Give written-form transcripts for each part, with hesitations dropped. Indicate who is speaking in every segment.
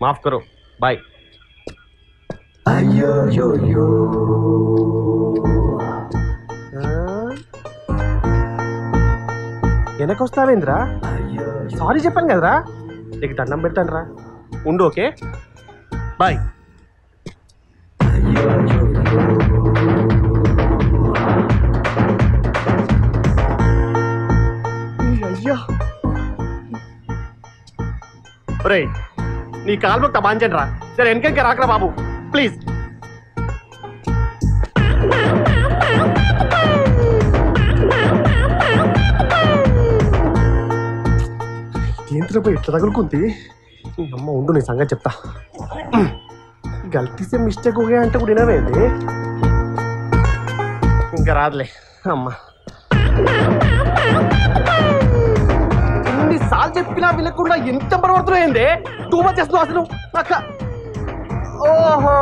Speaker 1: माफ करो bye వెనకొస్తావేంద్రా sorry చెప్పాను కదరా నీకు దండం పెడతాను రా ఉండు ఓకే బాయ్ అయ్యా రే నీ కాలు తమాంచండి రా సరే వెనక రాకరా బాబు ప్లీజ్ ఏంటిలో పోయి ఇట్లా తగులుకుంది అమ్మ ఉండు నీ సంగతి చెప్తా గల్తీసే మిస్టేక్ ఓకే అంటే కూడా వినవేంది ఇంకా రాదులే అమ్మ ఎన్నిసార్లు చెప్పినా వినకుండా ఎంత పరవర్తమైంది టూ మచ్ చేస్తున్నావు అసలు అక్క ఓహో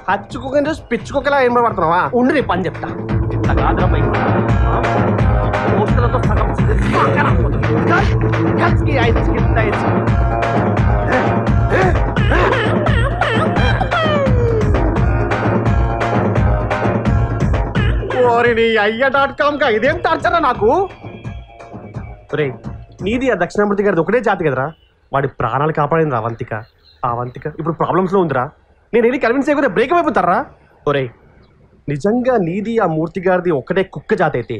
Speaker 1: హచ్చుకోకని చూసి పిచ్చుకోకలా ఏం పడుతున్నావా ఉండి నీ పని చెప్తా ఇట్లా కాదురా పై పోస్టులతో సగం అయ్య.com కా ఇదేం టార్చరా నాకు రే నీది ఆ దక్షిణామూర్తి గారిది ఒకటే జాతి కదరా వాడి ప్రాణాలు కాపాడింది అవంతిక ఆ అవంతిక ఇప్పుడు ప్రాబ్లమ్స్ లో ఉందిరా నేను వెళ్ళి కన్విన్స్ చేయకపోతే బ్రేకప్ అయిపోతారా ఒరే నిజంగా నీది ఆ మూర్తి గారిది ఒకటే కుక్క జాతి అయితే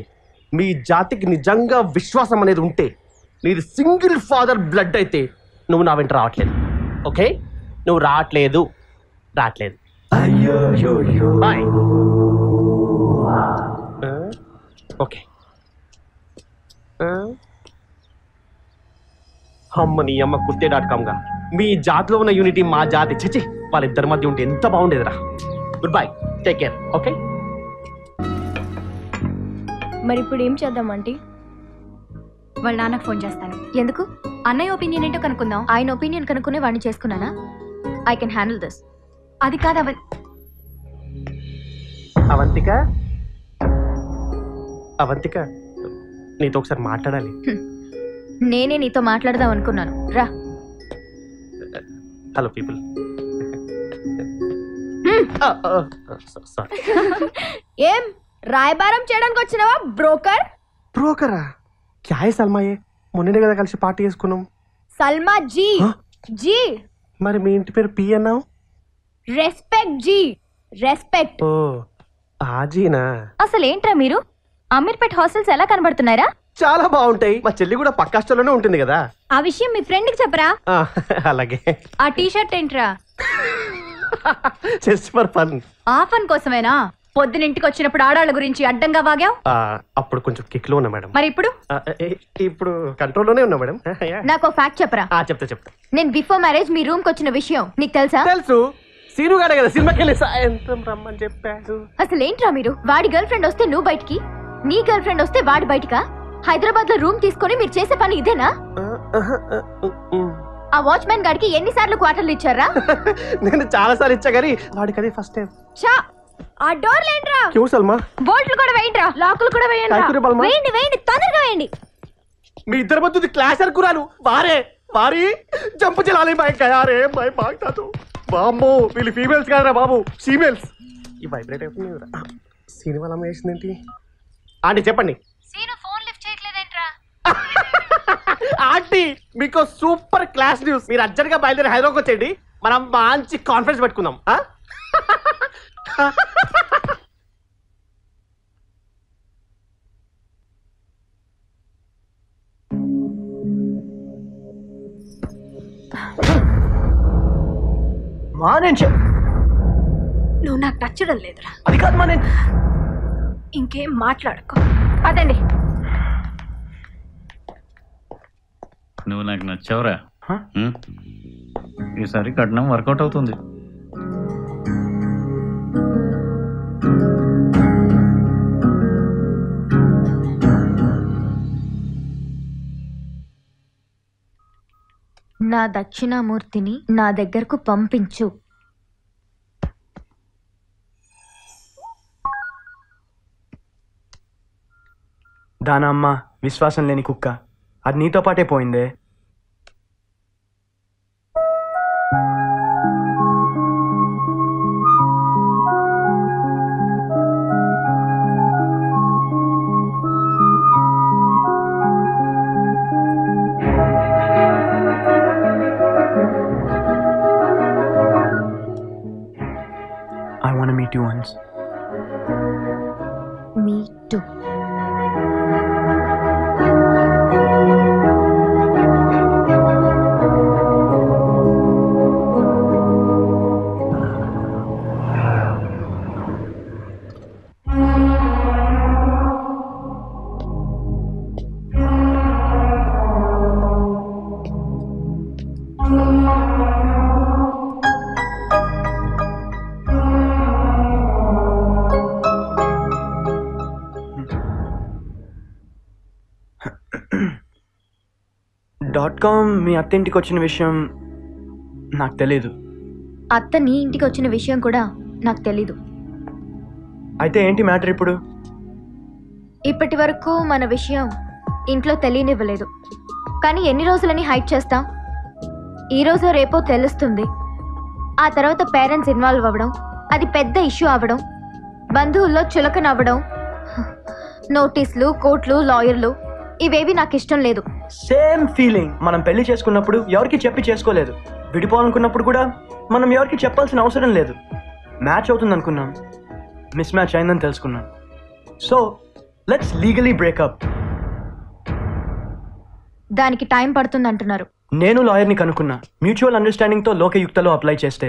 Speaker 1: మీ జాతికి నిజంగా విశ్వాసం అనేది ఉంటే నీది సింగిల్ ఫాదర్ బ్లడ్ అయితే నువ్వు నా వెంట రావట్లేదు ఓకే నువ్వు రావట్లేదు బాయ్ ఓకే అమ్మ నీ అమ్మ కుర్తే.com గా మీ జాతిలో ఉన్న యూనిటీ మా జాతి చిచి వాళ్ళిద్దరి మధ్య ఉంటే ఎంత బాగుండేదిరా goodbye take care okay
Speaker 2: మరి ఇప్పుడు ఏం చేద్దాం ఆంటీ
Speaker 3: వాళ్ళ నాన్నకు ఫోన్ చేస్తాను ఎందుకు అన్నయ్య ఒపీనియన్ ఏంటో కనుక్కుందాం
Speaker 2: ఆయన ఒపీనియన్ కనుక్కునే వాడిని చేసుకున్నానా ఐ కెన్ హ్యాండిల్ దిస్
Speaker 3: అది కాదు
Speaker 1: అవంతిక అవంతిక నీతో ఒకసారి మాట్లాడాలి
Speaker 2: నేనే నీతో మాట్లాడదాం అనుకున్నాను రా
Speaker 1: హలో పీపుల్
Speaker 2: ఏం రాయబారం చేయడానికి వచ్చినావా
Speaker 1: బ్రోకరా క్యా హై సల్మా ఏ మొన్ననే కదా కలిసి పార్టీ చేసుకున్నాం
Speaker 2: సల్మా జీ జీ
Speaker 1: మరి మీ ఇంటి పేరు పి అన్నావు
Speaker 2: రెస్పెక్ట్ జీ రెస్పెక్ట్
Speaker 1: ఓ ఆజీనా
Speaker 2: అసలు ఏంట్రా మీరు అమీర్పేట్ హాస్టల్స్ ఎలా కనబడుతున్నారా
Speaker 1: చాలా బాగుంటాయి మా చెల్లి కూడా పక్క హాస్టల్లోనే ఉంటుంది కదా
Speaker 2: ఆ విషయం మీ ఫ్రెండ్ కి చెప్పరా
Speaker 1: అలాగే
Speaker 3: ఆ టీషర్ట్ ఏంట్రా
Speaker 1: జస్ట్ ఫర్ ఫన్
Speaker 3: ఆ ఫన్ కోసమేనా పొద్దునింటికి వచ్చినప్పుడు ఆడాళ్ళ గురించి అడ్డంగా వాగావు
Speaker 1: అప్పుడు కొంచెం కిక్ లో ఉన్నా మేడం
Speaker 3: మరి ఇప్పుడు
Speaker 1: ఇప్పుడు కంట్రోల్లోనే ఉన్నా మేడం
Speaker 2: నాకు ఫ్యాక్ట్ చెప్పరా
Speaker 1: చెప్తా
Speaker 2: నేను బిఫోర్ మ్యారేజ్ మీ రూమ్ కి వచ్చిన విషయం నీకు తెలుసా
Speaker 1: తెలుసు సీను గాడే కదా సినిమాకి వెళ్ళి సాయంత్రం రమ్మని చెప్పాడు
Speaker 2: అసలు ఏంట్రా మీరు వాడి గర్ల్ ఫ్రెండ్ వస్తే నువ్వు బయటికి నీ గర్ల్ ఫ్రెండ్ వస్తే వాడి బయటికా హైదరాబాద్ లో రూమ్ తీసుకొని మీరు చేసే పని ఇదేనా ఆ వాచ్మెన్ గాడికి ఎన్నిసార్లు క్వార్టర్లు ఇచ్చారా
Speaker 1: నేను చాలా సార్లు ఇచ్చా గానీ వాడికి అదే ఫస్ట్ టైం
Speaker 2: చా ఆ డోర్ లేంట్రా
Speaker 1: క్యూ సల్మా
Speaker 2: బోల్ట్లు కూడా వేయండిరా లాకులు కూడా వేయండి వేయండి తొందరగా వేయండి
Speaker 1: మీ ఇద్దరు మధ్య క్లాష్ అనుకున్నాను వారి జంపు చెలాలి బైక్ యారే బై బాగుతా బామ్మో వీళ్ళు ఫీమేల్స్ కాదరా బాబు ఫీమేల్స్ ఈ వైబ్రేట్ అయిపోయింది సినిమా అమ్మ వేసిందేంటి ఆంటీ చెప్పండి
Speaker 3: ఫోన్ లిఫ్ట్ చేయట్లేదేంట్రా
Speaker 1: ఆంటీ మీకు సూపర్ క్లాస్ న్యూస్ మీరు అర్జెంట్ గా బయలుదేరి హైదరాబాద్ వచ్చేయండి మనం మంచి కాన్ఫరెన్స్ పెట్టుకుందాం
Speaker 3: నువ్వు నాకు నచ్చడం లేదురా
Speaker 1: అది కాదు మా నేను
Speaker 3: ఇంకేం మాట్లాడుకో అదండి
Speaker 4: నువ్వు నాకు నచ్చావురా ఈసారి కట్నం వర్కౌట్ అవుతుంది
Speaker 2: నా దక్షిణామూర్తిని నా దగ్గరకు పంపించు.
Speaker 5: దానమ్మ విశ్వాసం లేని కుక్క, అది నీతో పాటే పోయిందే. .com మీ అత్తింటికి వచ్చిన విషయం నాకు తెలీదు.
Speaker 2: అత్త నీ ఇంటికి వచ్చిన విషయం కూడా నాకు తెలీదు.
Speaker 5: అయితే ఏంటి మ్యాటర్ ఇప్పుడు?
Speaker 2: ఇప్పటి వరకు మన విషయం ఇంట్లో తెలియనివ్వలేదు. కానీ ఎన్ని రోజులని హైడ్ చేస్తాం? ఈ రోజు రేపో తెలుస్తుంది. ఆ తర్వాత పేరెంట్స్ ఇన్వాల్వ్ అవ్వడం, అది పెద్ద ఇష్యూ అవ్వడం, బంధువుల్లో చులకనవ్వడం, నోటీసులు, కోర్టులు, లాయర్లు, ఇవేవి నాకు ఇష్టం లేదు.
Speaker 5: Same feeling. మనం పెళ్లి చేసుకున్నప్పుడు ఎవరికి చెప్పి చేసుకోలేదు. విడిపోవాలనుకున్నప్పుడు కూడా మనం ఎవరికి చెప్పాల్సిన అవసరం లేదు. మ్యాచ్ అవుతుంది అనుకున్నాం, మిస్ మ్యాచ్ అయిందని తెలుసుకున్నాం. So let's legally breakup.
Speaker 2: దానికి టైం పడుతుంది అంటున్నారు.
Speaker 5: నేను లాయర్ని కనుక్కున్నా. మ్యూచువల్ అండర్స్టాండింగ్తో లోకయుక్తలో అప్లై చేస్తే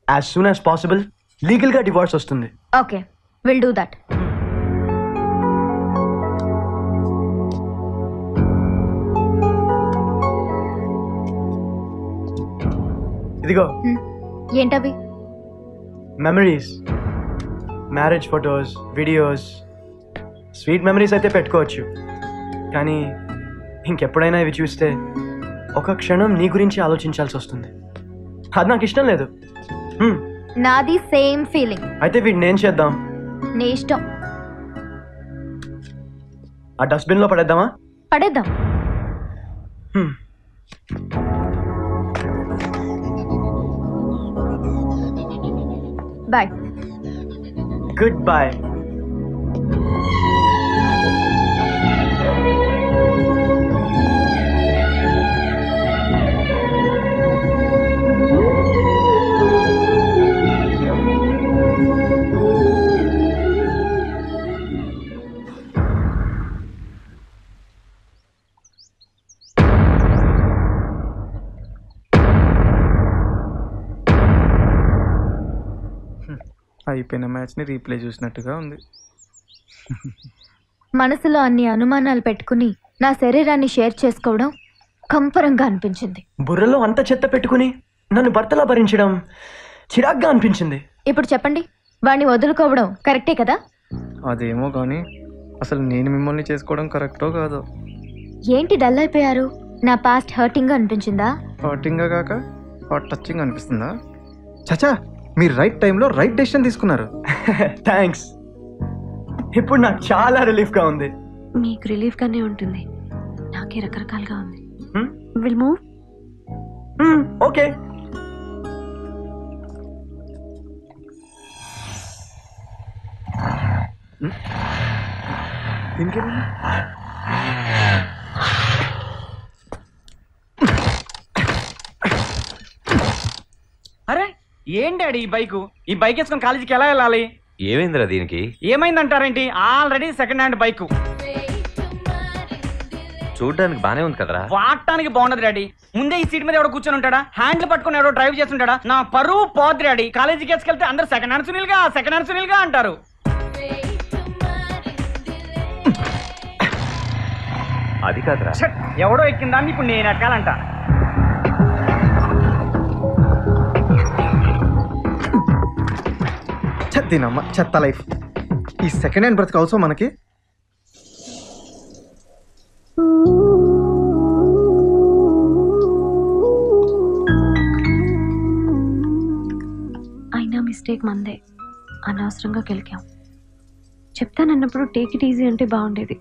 Speaker 5: యాజ్ సూన్ యాజ్ పాసిబుల్ లీగల్గా డివోర్స్ వస్తుంది.
Speaker 2: Okay, will do that.
Speaker 5: ఇదిగో
Speaker 2: ఏంటవి?
Speaker 5: Memories, marriage photos, videos. Sweet memories అయితే పెట్టుకోవచ్చు, కానీ ఇంకెప్పుడైనా ఇవి చూస్తే ఒక క్షణం నీ గురించి ఆలోచించాల్సి వస్తుంది. అది నాకు ఇష్టం లేదు.
Speaker 2: నాది సేమ్ ఫీలింగ్.
Speaker 5: అయితే వీటిని ఏం చేద్దాం?
Speaker 2: నీ ఇష్టం.
Speaker 5: ఆ డస్ట్బిన్లో పడేద్దామా?
Speaker 2: పడేద్దాం. బాయ్.
Speaker 5: Good bye.
Speaker 6: అయిపోయిన మ్యాచ్ని రీప్లే చూసినట్టుగా ఉంది.
Speaker 2: మనసులో అన్ని అనుమానాలు పెట్టుకుని నా శరీరాన్ని షేర్ చేసుకోవడం కంపరంగా అనిపించింది.
Speaker 5: బుర్రలో అంత చెత్త పెట్టుకుని నన్ను భర్తలా భరించడం చిరాగ్గా అనిపించింది.
Speaker 2: ఇప్పుడు చెప్పండి, వాడిని వదులుకోవడం కరెక్టే కదా?
Speaker 6: అదేమో కానీ అసలు నేను మిమ్మల్ని చేసుకోవడం కరెక్టో కాదో.
Speaker 2: ఏంటి డల్ అయిపోయారు? నా పాస్ట్ హర్టింగ్ అనిపించిందా?
Speaker 6: హాటింగ్గా కాక హాట్ టచింగ్ అనిపిస్తుందా?
Speaker 7: చచా, మీరు రైట్ టైంలో రైట్ డెసిషన్ తీసుకున్నారు.
Speaker 5: థ్యాంక్స్. ఇప్పుడు నాకు చాలా రిలీఫ్గా ఉంది.
Speaker 3: మీకు రిలీఫ్గానే ఉంటుంది, నాకే రకరకాలుగా ఉంది.
Speaker 5: Hmm?
Speaker 3: Will move.
Speaker 5: ఓకే.
Speaker 8: అరే ఏం డాడీ ఈ బైక్ వేసుకొని కాలేజీకి ఎలా వెళ్ళాలి?
Speaker 9: ఏమైందిరా దీనికి?
Speaker 8: ఏమైందంటారేంటి? Already second hand bike.
Speaker 9: చూడడానికి బానే ఉంది కదరా.
Speaker 8: వాడటానికి బాగుండదు డాడీ. ముందే ఈ సీట్ మీద ఎవడో కూర్చొని ఉంటాడా? హ్యాండిల్ పట్టుకుని ఎవడో డ్రైవ్ చేస్తుంటాడా? నా పరువు పోద్ది డాడీ. కాలేజీకి వేసుకెళ్తే అందరు సెకండ్ హ్యాండ్ సునీల్ గా అంటారు.
Speaker 9: అది కాదురా.
Speaker 8: ఎవడో ఎక్కిందాన్ని ఇప్పుడు నేను ఎక్కాలంట.
Speaker 7: చెత్తినమ్మ చెత్త లైఫ్. ఈ సెకండ్ హ్యాండ్ బ్రతికి అవసరం మనకి.
Speaker 3: అయినా మిస్టేక్ మందే, అనవసరంగా గెలికాం. చెప్తానన్నప్పుడు టేక్ ఇట్ ఈజీ అంటే బాగుండేది.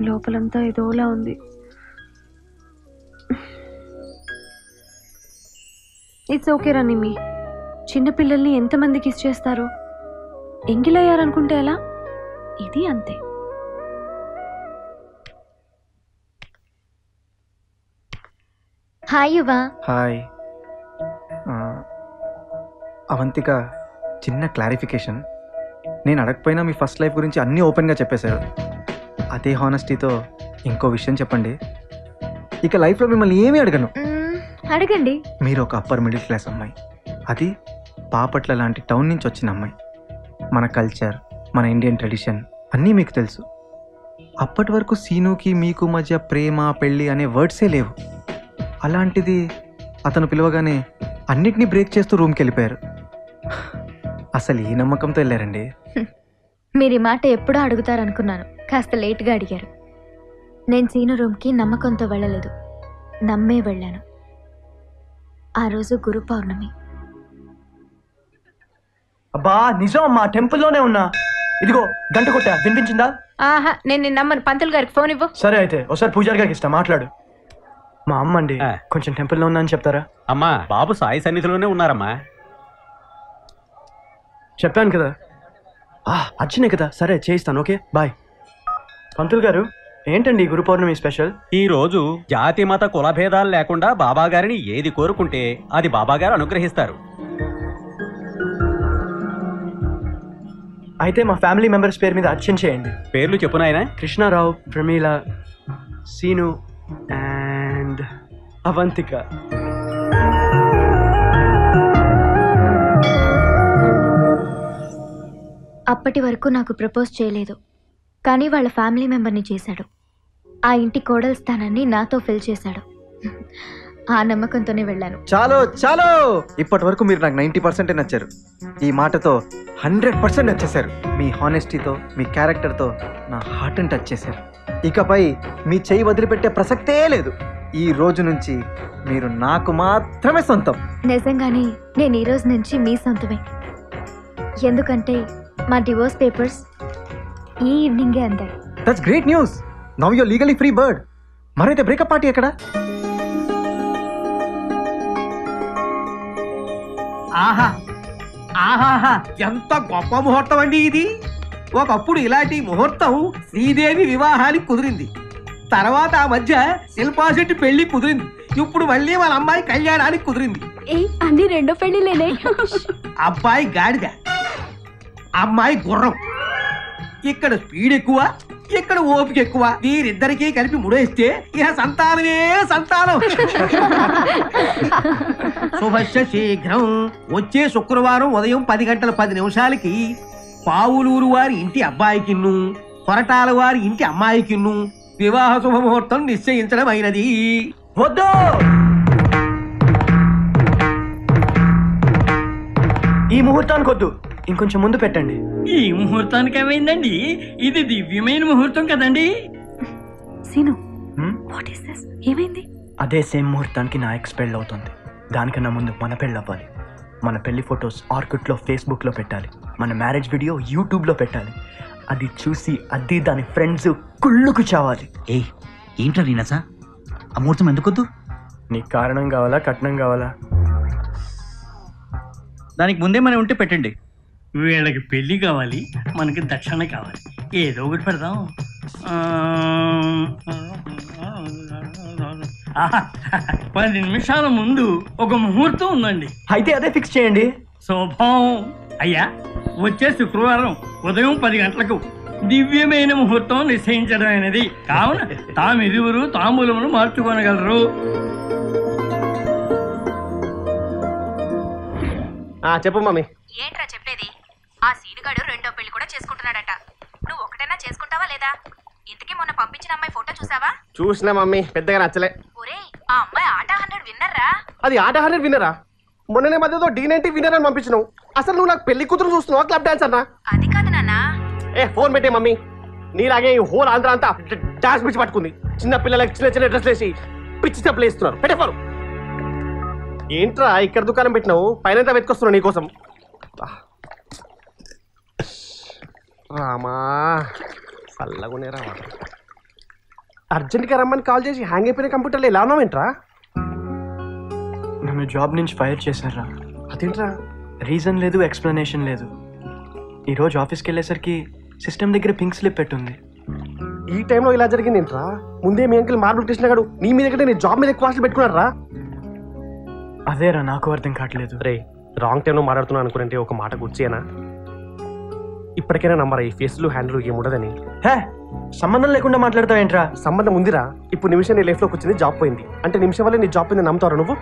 Speaker 3: లోపలంతా ఏదోలా ఉంది. ఇట్స్ ఓకే రనిమి. చిన్నపిల్లల్ని ఎంతమంది కిస్ చేస్తారు? ఎంగిలయ్యారనుకుంటే ఎలా? ఇది అంతే.
Speaker 2: హాయ్ యువా.
Speaker 7: హాయ్. అవంతిక, చిన్న క్లారిఫికేషన్. నేను అడగకపోయినా మీ ఫస్ట్ లైఫ్ గురించి అన్నీ ఓపెన్గా చెప్పేశారు. అదే హానెస్టీతో ఇంకో విషయం చెప్పండి. ఇక లైఫ్లో మిమ్మల్ని ఏమీ అడగను.
Speaker 2: అడగండి.
Speaker 7: మీరు ఒక అప్పర్ మిడిల్ క్లాస్ అమ్మాయి, అది బాపట్ల లాంటి టౌన్ నుంచి వచ్చిన అమ్మాయి. మన కల్చర్, మన ఇండియన్ ట్రెడిషన్ అన్నీ మీకు తెలుసు. అప్పటి వరకు సీనుకి మీకు మధ్య ప్రేమ, పెళ్ళి అనే వర్డ్సే లేవు. అలాంటిది అతను పిలవగానే అన్నిటినీ బ్రేక్ చేస్తూ రూమ్కి వెళ్ళిపోయారు. అసలు ఈ నమ్మకంతో వెళ్ళారండి?
Speaker 2: మీరు ఈ మాట ఎప్పుడో అడుగుతారనుకున్నాను, కాస్త లేట్గా అడిగారు. నేను సీను రూమ్కి నమ్మకంతో వెళ్ళలేదు, నమ్మే వెళ్ళాను. ఆ రోజు గురు పౌర్ణమి.
Speaker 5: అబ్బా నిజం అమ్మా, టెంపుల్లోనే ఉన్నా. ఇదిగో గంట కొట్టా, వినిపించిందా?
Speaker 3: ఆహా, నేను నమ్మను. పంతులు గారికి ఫోన్ ఇవ్వు.
Speaker 5: సరే అయితే ఒకసారి పూజారి గారికి ఇస్తా, మాట్లాడు. మా అమ్మ అండి, కొంచెం టెంపుల్లో ఉన్నా అని చెప్తారా?
Speaker 10: అమ్మా బాబు సాయి సన్నిధిలోనే ఉన్నారమ్మా.
Speaker 5: చెప్పాను కదా. అర్చనే కదా, సరే చేయిస్తాను. Okay bye. పంతులు గారు, ఏంటండి గురు పౌర్ణమి స్పెషల్?
Speaker 10: ఈ రోజు జాతి మత కుల భేదాలు లేకుండా బాబా గారిని ఏది కోరుకుంటే అది బాబా గారు అనుగ్రహిస్తారు.
Speaker 5: అయితే మా ఫ్యామిలీ మెంబర్స్ పేరు మీద అర్చన చేయండి.
Speaker 10: పేర్లు చెప్పు నాయనా.
Speaker 5: కృష్ణారావు, ప్రమీల, సీను అండ్ అవంతిక.
Speaker 2: అప్పటి వరకు నాకు ప్రపోజ్ చేయలేదు, కానీ వాళ్ళ ఫ్యామిలీ మెంబర్ని చేశాడు. ఆ ఇంటి కోడల స్థానాన్ని నాతో ఫిల్ చేశాడు. ఆ నమ్మకంతోనే వెళ్ళాను.
Speaker 7: చాలు చాలు, ఇప్పటి వరకు మీరు నాకు 90% నచ్చారు. ఈ మాటతో 100% నచ్చేశారు. మీ హానెస్టీతో, మీ క్యారెక్టర్తో నా హార్ట్ని టచ్ చేశారు. ఇకపై మీ చెయ్యి వదిలిపెట్టే ప్రసక్తే లేదు. ఈ రోజు నుంచి మీరు నాకు మాత్రమే సొంతం.
Speaker 2: నిజంగానే నేను ఈ రోజు నుంచి మీ సొంతమే. ఎందుకంటే మా డివోర్స్ పేపర్స్ ఈ ఈవినింగే అందాయి.
Speaker 7: That's great news. Now you're legally free bird. మరైతే బ్రేకప్ పార్టీ ఎక్కడ?
Speaker 11: ఆహా ఆహాహా, ఎంత గొప్ప ముహూర్తం అండి ఇది. ఒకప్పుడు ఇలాంటి ముహూర్తం శ్రీదేవి వివాహానికి కుదిరింది. తర్వాత ఆ మధ్య శిల్పా శెట్టి పెళ్లి కుదిరింది. ఇప్పుడు మళ్ళీ వాళ్ళ అమ్మాయి కళ్యాణానికి కుదిరింది.
Speaker 3: అన్ని రెండో పెళ్లిలేనే.
Speaker 11: అబ్బాయి గాడిద, అమ్మాయి గుర్రం. ఇక్కడ స్పీడ్ ఎక్కువ, ఇక్కడ ఓపిక ఎక్కువ. వీరిద్దరికీ కలిపి ముడేస్తే ఇక సంతానమే సంతానం. శుభస్య శీఘ్రం. వచ్చే శుక్రవారం ఉదయం 10:10 పావులూరు వారి ఇంటి అబ్బాయికిన్ను, కొరటాల వారి ఇంటి అమ్మాయికిన్ను వివాహ శుభముహూర్తం నిశ్చయించడం అయినది. వద్దు,
Speaker 5: ఈ ముహూర్తానికి వద్దు, ఇంకొంచెం ముందు పెట్టండి.
Speaker 8: ఈ ముహూర్తానికి ఏమైందండి? ఇది దివ్యమైన ముహూర్తం కదండి.
Speaker 3: Seenu, what is this? ఏమైంది?
Speaker 5: అదే సేమ్ ముహూర్తానికి నా ఎక్స్ పెళ్ళి అవుతుంది. దానికన్నా ముందు మన పెళ్ళి అవ్వాలి. మన పెళ్లి ఫొటోస్ ఆర్కుట్లో, ఫేస్బుక్లో పెట్టాలి. మన మ్యారేజ్ వీడియో యూట్యూబ్లో పెట్టాలి. అది చూసి అది దాని ఫ్రెండ్స్ కుళ్ళుకు చావాలి.
Speaker 8: ఏంటో నీనసా, ఆ ముహూర్తం ఎందుకొద్దు?
Speaker 5: నీకు కారణం కావాలా, కట్నం కావాలా?
Speaker 8: దానికి ముందే మనం ఉంటే పెట్టండి. వీళ్ళకి పెళ్లి కావాలి, మనకి దక్షిణ కావాలి. ఏదో ఒకటి పెడదాం. 10 నిమిషాల ముందు ఒక ముహూర్తం ఉందండి.
Speaker 5: అయితే అదే ఫిక్స్ చేయండి.
Speaker 8: శుభం. అయ్యా, వచ్చే శుక్రవారం ఉదయం 10 గంటలకు దివ్యమైన ముహూర్తం నిశ్చయించడం అనేది. కావున తామిరువురు తాంబూలమును మార్చుకోనగలరు.
Speaker 1: చెప్పు మమ్మీ.
Speaker 12: ఏంట్రా చెప్పేది? ఆ సీనుగాడు రెండో పెళ్లి కూడా చేసుకుంటున్నాడట. నువ్వు ఒకటైనా చేసుకుంటావా లేదా? ఇంతకీ మొన్న పంపించిన అమ్మాయి ఫోటో చూసావా?
Speaker 1: చూసినా మమ్మీ, పెద్దగా నచ్చలే.
Speaker 12: ఒరే, ఆ అమ్మాయి ఆట 100 విన్నర్రా.
Speaker 1: అది ఆట 100 విన్నరా? మొన్ననే మధ్యలో D90 విన్నర్ అని పంపించినావు. అసలు నువ్వు నాకు పెళ్లి కూతురు చూస్తున్నావా, క్లబ్ డాన్సర్ నా?
Speaker 12: అది కాదు నాన్న.
Speaker 1: ఫోన్ పెట్టే మమ్మీ. నీలాగే ఈ హోల్ ఆంధ్ర అంతా డాన్స్ పిచ్చి పట్టుకుంది. చిన్న పిల్లలకి చిన్న చిన్న డ్రెస్లు వేసి పిచ్చి చెప్పులు వేస్తున్నారు. పెట్టే ఫోన్. ఏంట్రా ఇక్కడ దుకాణం పెట్టినావు? పైన వెతుకొస్తున్నావు నీకోసం. రామా, చల్లగునే రావా. అర్జెంట్గా రమ్మని కాల్ చేసి హ్యాంగ్ అయిపోయిన కంప్యూటర్లో ఎలా ఉన్నావేంట్రా?
Speaker 5: నన్ను జాబ్ నుంచి ఫైర్ చేశారా?
Speaker 1: అదేంట్రా?
Speaker 5: రీజన్ లేదు, ఎక్స్ప్లెనేషన్ లేదు. ఈరోజు ఆఫీస్కి వెళ్ళేసరికి సిస్టమ్ దగ్గర పింక్ స్లిప్ పెట్టుంది.
Speaker 1: ఈ టైంలో ఇలా జరిగింది ఏంట్రా? ముందే మీ అంకుల్ మార్బుల్ కృష్ణ గారు నీ మీద కంటే నీ జాబ్ మీద ఎక్కువ ఆశలు పెట్టుకున్నారా?
Speaker 5: అదేరా నాకు అర్థం కావట్లేదు.
Speaker 1: రే, రాంగ్ టైంలో మాట్లాడుతున్నాను అనుకునంటే ఒక మాట గుర్చేనా? ఇప్పటికైనా నమ్మరా ఈ ఫేస్లు హ్యాండిల్ ఏముండదని?
Speaker 5: హే, సంబంధం లేకుండా మాట్లాడతావేంట్రా?
Speaker 1: సంబంధం ఉందిరా. ఇప్పుడు నిమిషం నీ లైఫ్లోకి వచ్చింది, జాబ్ పోయింది అంటే నిమిషం వల్ల నీ జాబ్ పోయింది నమ్ముతారా నువ్వు?